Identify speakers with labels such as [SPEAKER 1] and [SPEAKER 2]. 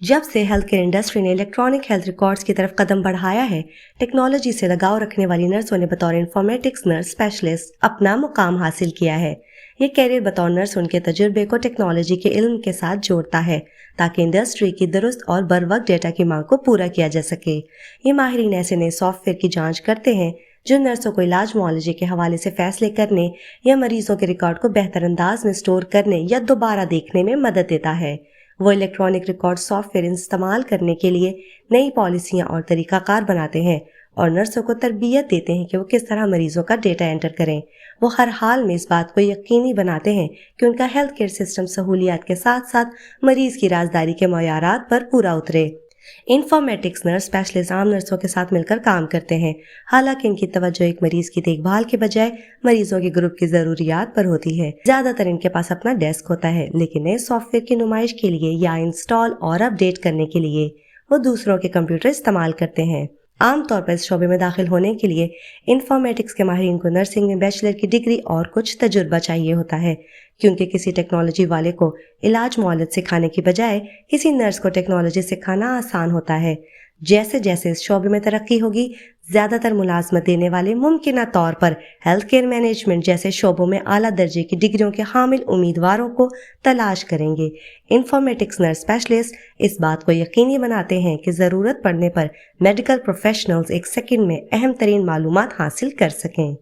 [SPEAKER 1] जब से health care industry ने इलेक्ट्रॉनिक हेल्थ रिकॉर्ड्स की तरफ कदम बढ़ाया है, टेक्नोलॉजी से लगाव रखने वाली नर्सों ने बतौर इन्फॉर्मेटिक्स नर्स स्पेशलिस्ट अपना मुकाम हासिल किया है। ये कैरियर बतौर नर्स उनके तजुर्बे को टेक्नोलॉजी के इल्म के साथ जोड़ता है ताकि इंडस्ट्री की दुरुस्त और बर वक्त डेटा की मांग को पूरा किया जा सके। ये माहिरीन ऐसे नए सॉफ्टवेयर की जांच करते हैं जो नर्सों को इलाज मुआलजे के हवाले से फैसले करने या मरीजों के रिकॉर्ड को बेहतर अंदाज में स्टोर करने या दोबारा देखने में मदद देता है। वो इलेक्ट्रॉनिक रिकॉर्ड सॉफ्टवेयर इस्तेमाल करने के लिए नई पॉलिसियां और तरीकाकार बनाते हैं और नर्सों को तरबियत देते हैं कि वो किस तरह मरीजों का डेटा एंटर करें। वो हर हाल में इस बात को यकीनी बनाते हैं कि उनका हेल्थ केयर सिस्टम सहूलियात के साथ साथ मरीज की राजदारी के मयारात पर पूरा उतरे। इन्फॉर्मेटिक्स नर्स स्पेशलिस्ट आम नर्सों के साथ मिलकर काम करते हैं, हालांकि इनकी तवज्जो एक मरीज की देखभाल के बजाय मरीजों के ग्रुप की जरूरियात पर होती है। ज्यादातर इनके पास अपना डेस्क होता है, लेकिन नए सॉफ्टवेयर की नुमाइश के लिए या इंस्टॉल और अपडेट करने के लिए वो दूसरों के कंप्यूटर इस्तेमाल करते हैं। आमतौर पर इस शोबे में दाखिल होने के लिए इन्फॉर्मेटिक्स के माहिरीन को नर्सिंग में बैचलर की डिग्री और कुछ तजुर्बा चाहिए होता है, क्योंकि किसी टेक्नोलॉजी वाले को इलाज मुआलज सिखाने की बजाय किसी नर्स को टेक्नोलॉजी सिखाना आसान होता है। जैसे जैसे इस शोबे में तरक्की होगी, ज्यादातर मुलाजमत देने वाले मुमकिना तौर पर हेल्थ केयर मैनेजमेंट जैसे शोबों में आला दर्जे की डिग्रियों के हामिल उम्मीदवारों को तलाश करेंगे। इन्फॉर्मेटिक्स नर्स स्पेशलिस्ट इस बात को यकीनी बनाते हैं कि ज़रूरत पड़ने पर मेडिकल प्रोफेशनल्स एक सेकंड में अहम तरीन मालूमात हासिल कर सकें।